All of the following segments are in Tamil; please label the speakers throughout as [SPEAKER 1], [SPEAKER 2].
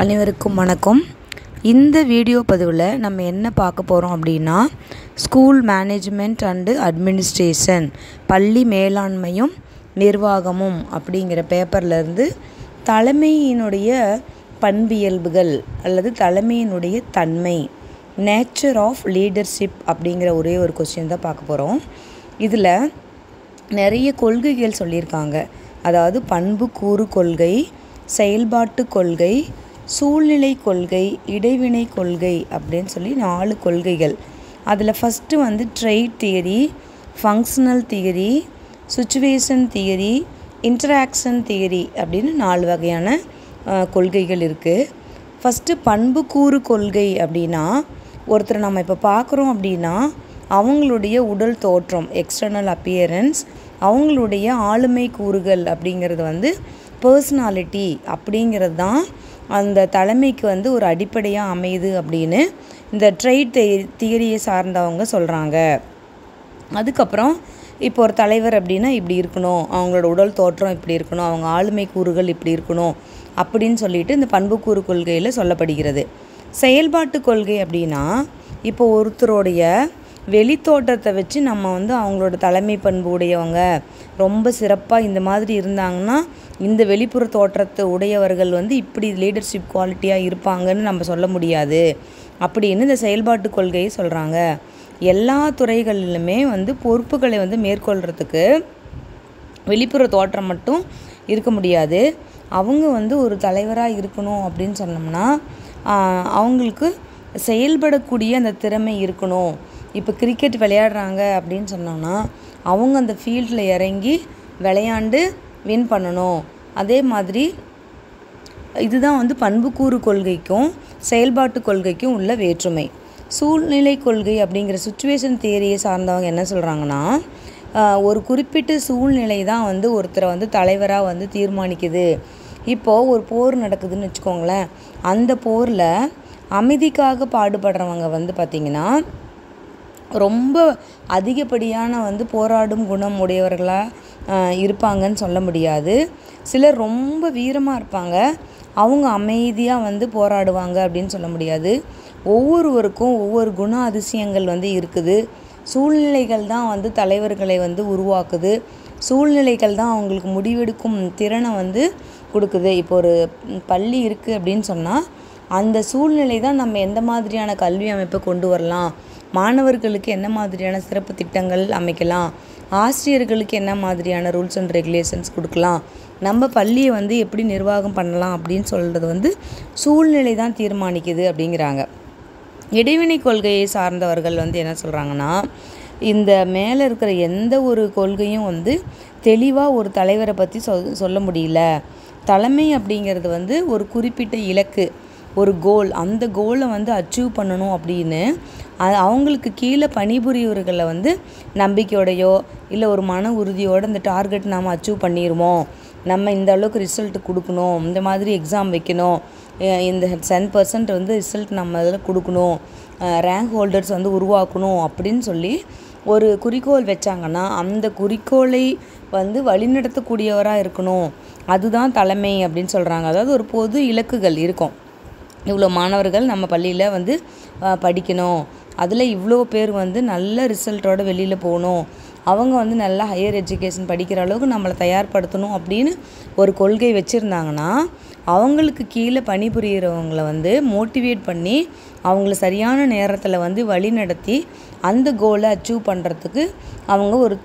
[SPEAKER 1] அனைவருக்கும் வணக்கம். இந்த வீடியோ பதிவில் நம்ம என்ன பார்க்க போகிறோம் அப்படின்னா, ஸ்கூல் மேனேஜ்மெண்ட் அண்டு அட்மினிஸ்ட்ரேஷன், பள்ளி மேலாண்மையும் நிர்வாகமும் அப்படிங்கிற பேப்பர்லேருந்து தலைமையினுடைய பண்பியல்புகள் அல்லது தலைமையினுடைய தன்மை, நேச்சர் ஆஃப் லீடர்ஷிப் அப்படிங்கிற ஒரே ஒரு கொஸ்டின் தான் பார்க்க போகிறோம். இதில் நிறைய கொள்கைகள் சொல்லியிருக்காங்க. அதாவது பண்புக்கூறு கொள்கை, செயல்பாட்டு கொள்கை, சூழ்நிலை கொள்கை, இடைவினை கொள்கை அப்படின்னு சொல்லி 4 கொள்கைகள். அதில் first triad theory, functional theory, situation theory, interaction theory அப்படின்னு 4 வகையான கொள்கைகள் இருக்குது. ஃபஸ்ட்டு பண்புக்கூறு கொள்கை அப்படின்னா, ஒருத்தரை நம்ம இப்போ பார்க்குறோம் அப்படின்னா அவங்களுடைய உடல் தோற்றம், எக்ஸ்டர்னல் அப்பியரன்ஸ், அவங்களுடைய ஆளுமை கூறுகள் அப்படிங்கிறது பர்சனாலிட்டி அப்படிங்கிறது தான் அந்த தலைமைக்கு ஒரு அடிப்படையாக அமையுது அப்படின்னு இந்த ட்ரைட் தியரியை சார்ந்தவங்க சொல்கிறாங்க. அதுக்கப்புறம் இப்போ ஒரு தலைவர் அப்படின்னா இப்படி இருக்கணும், அவங்களோட உடல் தோற்றம் இப்படி இருக்கணும், அவங்க ஆளுமை கூறுகள் இப்படி இருக்கணும் அப்படின்னு சொல்லிட்டு இந்த பண்புக்கூறு கொள்கையில் சொல்லப்படுகிறது. செயல்பாட்டு கொள்கை அப்படின்னா, இப்போ ஒருத்தருடைய வெளித்தோற்றத்தை வச்சு நம்ம அவங்களோட தலைமை பண்பு உடையவங்க, ரொம்ப சிறப்பாக இந்த மாதிரி இருந்தாங்கன்னா இந்த வெளிப்புற தோற்றத்தை உடையவர்கள் இப்படி லீடர்ஷிப் குவாலிட்டியாக இருப்பாங்கன்னு நம்ம சொல்ல முடியாது அப்படின்னு இந்த செயல்பாட்டு கொள்கையை சொல்கிறாங்க. எல்லா துறைகளிலுமே பொறுப்புகளை மேற்கொள்கிறதுக்கு வெளிப்புற தோற்றம் மட்டும் இருக்க முடியாது. அவங்க ஒரு தலைவராக இருக்கணும் அப்படின்னு சொன்னோம்னா அவங்களுக்கு செயல்படக்கூடிய அந்த திறமை இருக்கணும். இப்போ கிரிக்கெட் விளையாடுறாங்க அப்படின்னு சொன்னோம்னா அவங்க அந்த ஃபீல்டில் இறங்கி விளையாண்டு வின் பண்ணணும். அதே மாதிரி இதுதான் பண்புக்கூறு கொள்கைக்கும் செயல்பாட்டு கொள்கைக்கும் உள்ள வேற்றுமை. சூழ்நிலை கொள்கை அப்படிங்கிற சுச்சுவேஷன் தியரியை சார்ந்தவங்க என்ன சொல்கிறாங்கன்னா, ஒரு குறிப்பிட்ட சூழ்நிலை தான் ஒருத்தரை தலைவராக தீர்மானிக்குது. இப்போது ஒரு போர் நடக்குதுன்னு வச்சுக்கோங்களேன். அந்த போரில் அமைதிக்காக பாடுபடுறவங்க பார்த்திங்கன்னா ரொம்ப அதிகப்படியான போராடும் குணம் உடையவர்களாக இருப்பாங்கன்னு சொல்ல முடியாது. சிலர் ரொம்ப வீரமாக இருப்பாங்க, அவங்க அமைதியாக போராடுவாங்க அப்படின்னு சொல்ல முடியாது. ஒவ்வொருவருக்கும் ஒவ்வொரு குண அதிசயங்கள் இருக்குது. சூழ்நிலைகள் தான் தலைவர்களை உருவாக்குது. சூழ்நிலைகள் தான் அவங்களுக்கு முடிவெடுக்கும் திறனை கொடுக்குது. இப்போ ஒரு பள்ளி இருக்குது அப்படின்னு சொன்னால் அந்த சூழ்நிலை தான் நம்ம எந்த மாதிரியான கல்வி அமைப்பை கொண்டு வரலாம், மாணவர்களுக்கு என்ன மாதிரியான சிறப்பு திட்டங்கள் அமைக்கலாம், ஆசிரியர்களுக்கு என்ன மாதிரியான ரூல்ஸ் அண்ட் ரெகுலேஷன்ஸ் கொடுக்கலாம், நம்ம பள்ளியை எப்படி நிர்வாகம் பண்ணலாம் அப்படின்னு சொல்கிறது சூழ்நிலை தான் தீர்மானிக்குது அப்படிங்கிறாங்க. இடைவினை கொள்கையை சார்ந்தவர்கள் என்ன சொல்கிறாங்கன்னா, இந்த மேலே இருக்கிற எந்த ஒரு கொள்கையும் தெளிவாக ஒரு தலைவரை பற்றி சொல்ல முடியல. தலைமை அப்படிங்கிறது ஒரு குறிப்பிட்ட இலக்கு, ஒரு கோல், அந்த கோலை அச்சீவ் பண்ணணும் அப்படின்னு அவங்களுக்கு கீழே பணிபுரியவர்களை நம்பிக்கையோடையோ இல்லை ஒரு மன உறுதியோடு இந்த டார்கெட் நாம் அச்சீவ் பண்ணிடுவோம், நம்ம இந்த அளவுக்கு ரிசல்ட் கொடுக்கணும், இந்த மாதிரி எக்ஸாம் வைக்கணும், இந்த 10% ரிசல்ட் நம்ம அதில் கொடுக்கணும், ரேங்க் ஹோல்டர்ஸ் உருவாக்கணும் அப்படின்னு சொல்லி ஒரு குறிக்கோள் வச்சாங்கன்னா அந்த குறிக்கோளை வழிநடத்தக்கூடியவராக இருக்கணும், அதுதான் தலைமை அப்படின்னு சொல்கிறாங்க. அதாவது ஒரு பொது இலக்குகள் இருக்கும். இவ்வளோ மாணவர்கள் நம்ம பள்ளியில் படிக்கணும், அதில் இவ்வளோ பேர் நல்ல ரிசல்ட்டோட வெளியில் போகணும், அவங்க நல்லா ஹையர் எஜுகேஷன் படிக்கிற அளவுக்கு நம்மளை தயார்படுத்தணும் அப்படின்னு ஒரு கொள்கை வச்சுருந்தாங்கன்னா அவங்களுக்கு கீழே பணிபுரிகிறவங்களை மோட்டிவேட் பண்ணி அவங்கள சரியான நேரத்தில் வழி நடத்தி அந்த கோலை அச்சீவ் பண்ணுறதுக்கு அவங்க ஒரு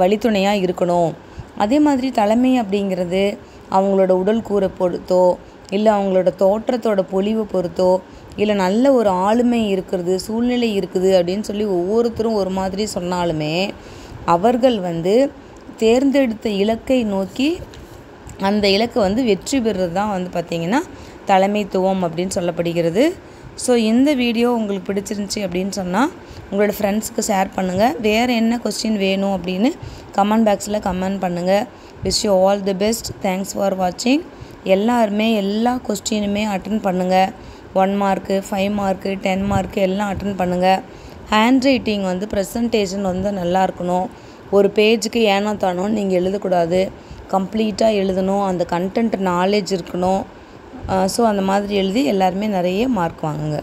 [SPEAKER 1] வழித்துணையாக இருக்கணும். அதே மாதிரி தலைமை அப்படிங்கிறது அவங்களோட உடல் கூரை பொறுத்தோ இல்லை அவங்களோட தோற்றத்தோட பொலிவை பொறுத்தோ இல்லை நல்ல ஒரு ஆளுமை இருக்கிறது, சூழ்நிலை இருக்குது அப்படின்னு சொல்லி ஒவ்வொருத்தரும் ஒரு மாதிரி சொன்னாலுமே அவர்கள் தேர்ந்தெடுத்த இலக்கை நோக்கி அந்த இலக்கை வெற்றி பெறுறது தான் பார்த்திங்கன்னா தலைமைத்துவம் அப்படின்னு சொல்லப்படுகிறது. ஸோ இந்த வீடியோ உங்களுக்கு பிடிச்சிருந்துச்சி அப்படின்னு சொன்னால் உங்களோட ஃப்ரெண்ட்ஸுக்கு ஷேர் பண்ணுங்கள். வேறு என்ன கொஸ்டின் வேணும் அப்படின்னு கமெண்ட் பாக்ஸில் கமெண்ட் பண்ணுங்கள். Wish you all the best. Thanks for வாட்சிங். எல்லாருமே எல்லா கொஸ்டினுமே அட்டன் பண்ணுங்கள். 1 மார்க்கு, 5 மார்க்கு, 10 மார்க்கு எல்லாம் அட்டன் பண்ணுங்கள். ஹேண்ட் ரைட்டிங் ப்ரெசன்டேஷன் நல்லா இருக்கணும். ஒரு பேஜுக்கு ஏனோ தானோன்னு நீங்கள் எழுதக்கூடாது, கம்ப்ளீட்டாக எழுதணும். அந்த கண்டென்ட் நாலேஜ் இருக்கணும். ஸோ அந்த மாதிரி எழுதி எல்லாருமே நிறைய மார்க் வாங்குங்க.